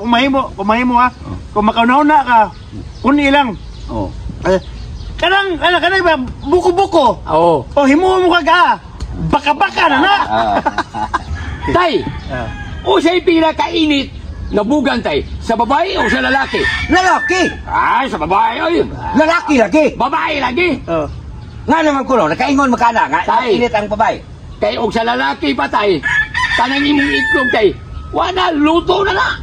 kumahimo ha. Kung makauna ka, kuni lang. Oh. Kanang ba buko-buko. Oo. O himuon mo ka. Baka-baka na na. Tay. O siya'y pinakainit na bugan tay, sa babae o sa lalaki? Lalaki. Ay, sa babae oy. Lalaki lagi. Babae lagi. Nga naman kuno, nakaingon makana nga Tay. init ang babae. Kay og sa lalaki pa tay, kanang imong itlog tay, wala luto na na.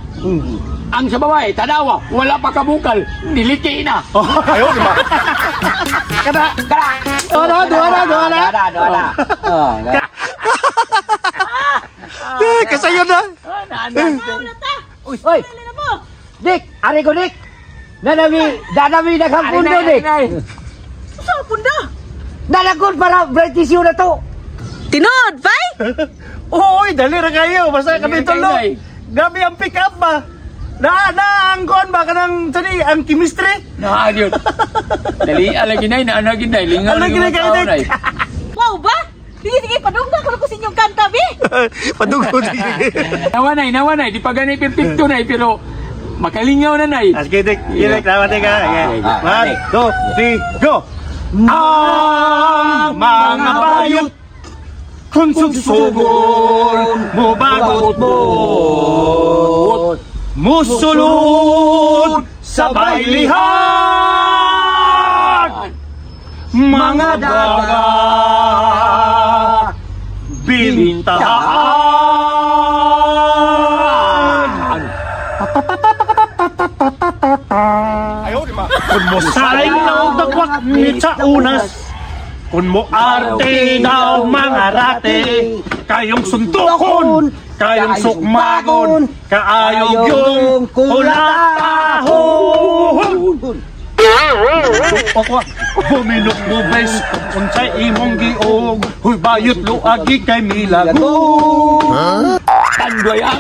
Ang sa babae, tanawa, wala pa kabukal, niliki na. Ayaw, di ba? Kada. Doa. Kasayo na. Uy. Dik, ari ko Dik. Danami daghang pundo Dik. Sa punda? Nalagod para brightisyo na to. Tinod, bay? Oy, dali ra kayo. Basta kami tulo. Gabi ang pick up ba? Ang kuan ba kanang tani ang chemistry? Naagyon. Dali alagi nay na anagin nay lingaw. Alagi na kayo Dik. Wow ba? Sige, padugna ko ko sa inyong kanta, be. Padugod. Nawanay, di pa ganay perfecto nay pero makalingaw na nay. Sige Dik, lawan ka. 1, 2, 3, go. Ang mga bayot kung sugsugol mo bagot musulod sa baylihan mga daga bintahan. Ayaw, di ba? Kung mo saing na dakwak ni sa unas, kung mo arte daw mga rate, kayong suntukon, kayong sukmagon, kaayog yung kulatahon. Ako, buminok mo bes, unsay imong giog, huy bayot luagi kay milagong.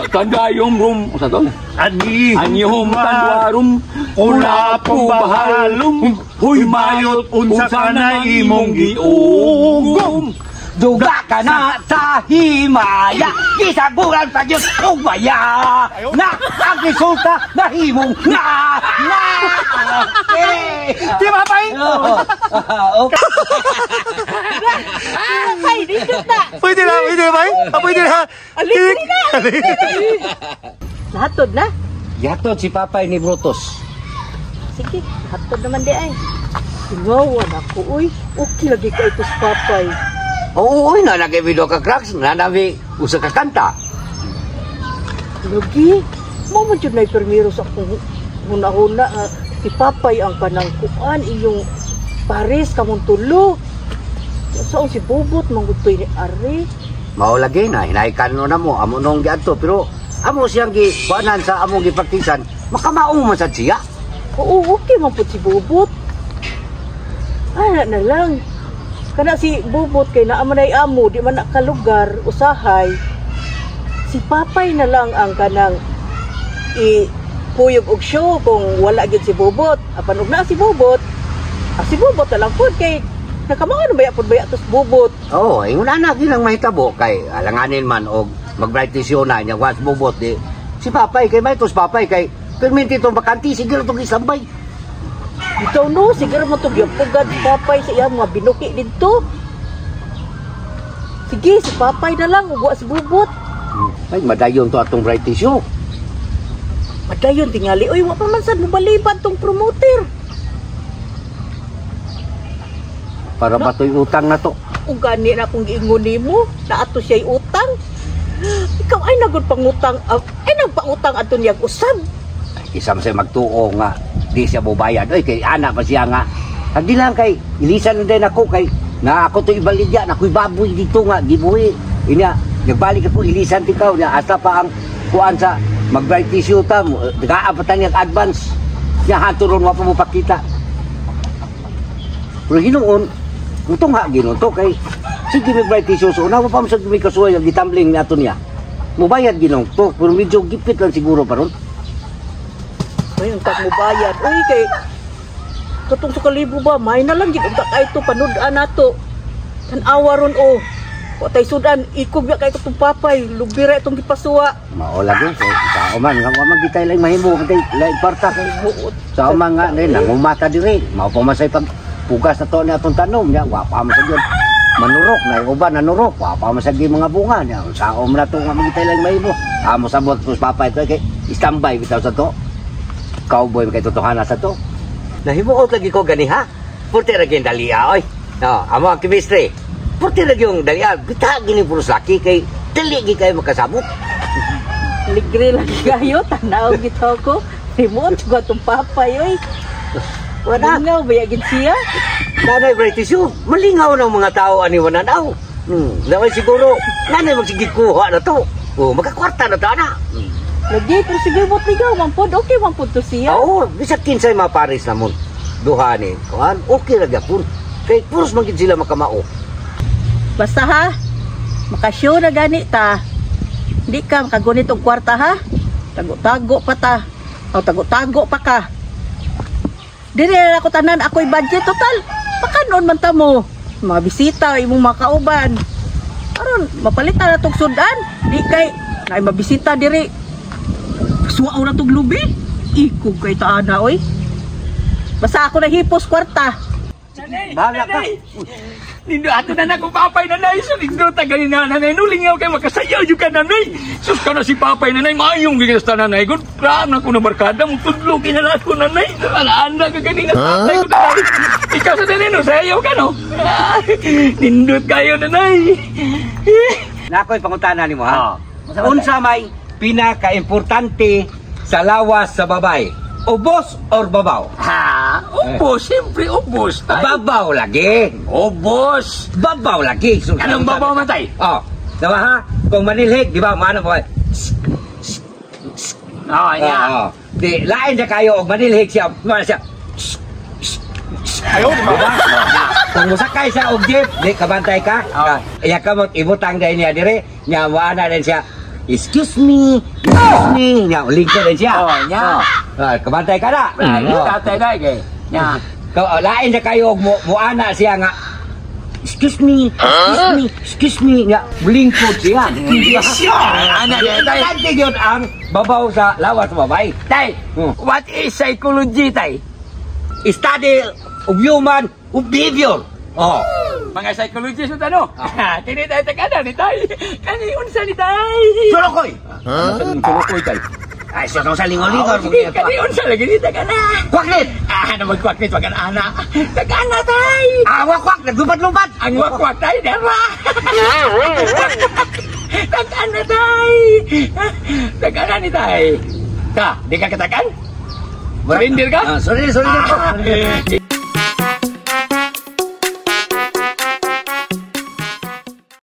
Tandayong rum, sa to? Anihom tandwarum, ulapong bahalum, huy mayot unsa ka na imong giugom. Duga ka na sa Himaya, gisaguran sa Diyos kong maya, na ang resulta na himong na. Di ba, Pay? Ay, dito na. Pwede na, Pay? Pwede na. Alin na. Lahatod na. Yatod si Papay ni Brutus. Sige, lahatod naman di ay. Tingawan ako, uy. Okay lagi ka ito sa Papay. Oo, na nag-video ka cracks, nanabi usa ka kanta. Lagi, mo man dyan na permiro sa akong huna-huna. Si Papay ang panangkuan, iyong pares kamong tulo. Saan si Bobot, manggutoy ni Ari. Mao lagi na, hinaikan na mo, amo nung giadto, pero amo siyang gibanan sa among gipraktisan, makamaong man sa siya. Oo, okay man po si Bobot. Ana na lang. Kana si Bobot kay naamanay amo, di man nakalugar, usahay. Si Papay na lang ang kanang kuyog og show kung wala gid si Bobot. Apan ug na si Bobot, si Bobot na lang po kay nakamangan baya pud baya tos Bobot. Oo, ingon na gilang mahitabo kay alanganin man og mag-brightisyon na niya was Bobot di. Si Papay kay may tos Papay kay perminti tong bakanti siguro tong isambay. Bitaw no, siguro mo ito pugad si Papay sa iya mga binuki dito. Sige, si Papay na lang, ugwa si Bobot. Ay, madayon to atong brightisyon. Madayon tingali, uy, wapa man sad mo balibad tong promoter. Para batoy utang na to. Kung gani na akong giingon nimo, na ato siya'y utang. Ikaw ay nagod pangutang, ay nagpautang ato niyag usab. Isam say magtuo nga di siya bubayad. Oy kay ana pa siya nga. Adi lang kay ilisan na din ako kay na ako to ibalidya na ko'y baboy dito nga gibuhi. Inya nagbalik ako ilisan tikaw na asa pa ang kuan sa mag-bright tissue ta mo. Nagaapatan niya advance. Nya haturon wa pa mo pakita. Pero hinuon utong ha ginon to kay sige may bright tissue so na pa mo sa may kasuway ang gitambling nato niya. Mubayad ginon to pero medyo gipit lang siguro paron. Ay, ang tag mo bayad. Uy, kay katong sa kalibo ba, may na lang gid ugta kay to panud-an nato. Tan-awa ron o. Wa tay sudan, ikob ya kay katong papay, lubira itong gipasuwa. Mao lagi sa uman nga wa man gitay lang mahimo kay lain parta kay buot. Sa uman nga din nangumata diri. Mao pa masay pag pugas na to ni atong tanom nya wa pa man gyud. Manurok na uban nanurok wa pa masagi mga bunga nya. Sa na to nga gitay lang mahimo. Amo sabot tus papay to kay standby bitaw sa to. Cowboy kay totohana sa to. Nahimuot lagi ko gani ha. Purti ra gyud dalia oy. Amo ang chemistry. Purti lagi yung dalia, bita gini puros laki kay dali gi kayo makasabot. Ligre lagi kayo, tanaw gito ko. Remote ko itong papay, oy. Wala. Malingaw, bayagin siya. Nanay Brightisyo, malingaw ng mga tao ani wananaw. Naway siguro, nanay magsigikuha na to. Magkakwarta na to, ana. Lagi, pero sige mo ligaw, mampod, okay mampod to siya. Oo, bisag kinsay maparis namon. Duha ni, kuhan, okay lagi po. Kay puros magiging sila makamao. Basta ha, makasyo na gani ta. Hindi ka makagunit og kwarta ha. Tago-tago pa ta. O tago-tago pa ka. Dili na ako tanan, ako'y budget total. Pakanon man ta mo. Mga bisita, imong makauban. Aron, mapalitan na tong sudan. Di kay, na mabisita diri. Suwao na tong lubi. Ikog kay taana, oy. Basta ako na hipos kwarta. Bahala ka. Nindo ato na na kung papay nanay. So nindo tagali na nanay. Nulingaw kayo makasayaw yung ka nanay. Sus ka na si papay nanay. Mayong gigas ta nanay. Kung kraan ako na barkada mong tudlo kinalas ko nanay. Alaanda ka ganina tatay ko nanay. Ikaw sa nanay no. Sayaw ka no. Nindot kayo nanay. Nakoy pangutana nimo ha. Unsa may pinaka-importante sa lawas sa babay? Ubos or babaw? Ha? Ubos. Siyempre ubos. Babaw lagi. Ubos. Babaw lagi. Anong babaw matay? Oh, diba ha? Kung manilhik, di ba? Maano po? Oo, Oo. Di, lain siya kayo. Og manilhik siya. Mana siya? Ayaw, di ba? Kung musakay siya og jeep, di, kabantay ka. Iya ka mo, ibutang dahil niya dire. Niya, maana din siya. Excuse me. Niya, lingko din siya. Oh, niya. Kabantay ka na. Tatay na, kay. Niya. Lain siya kayo, muana siya nga. Excuse me, excuse me, nga, lingkod siya. Anak niya, tay. Importante yun ang babaw sa lawas sa babay. Tay, what is psychology, tay? Study of human behavior. Oh. Mga psychologist na tano. Kini tayo tagada ni tay. Kani unsa ni tay? Solokoy. Solokoy tay. Ay, siya kang sa lingaw-lingaw. Sige, kani unsa lagi ni tagana. Kwaklit. Na magkwaklit wag kan ana. Tagana tay. Wakwak, naglumpat-lumpat. Ang wakwak tay dera. Tagana tay. Tagana ni tay. Ka, di ka katakan? Surrender ka? Sorry.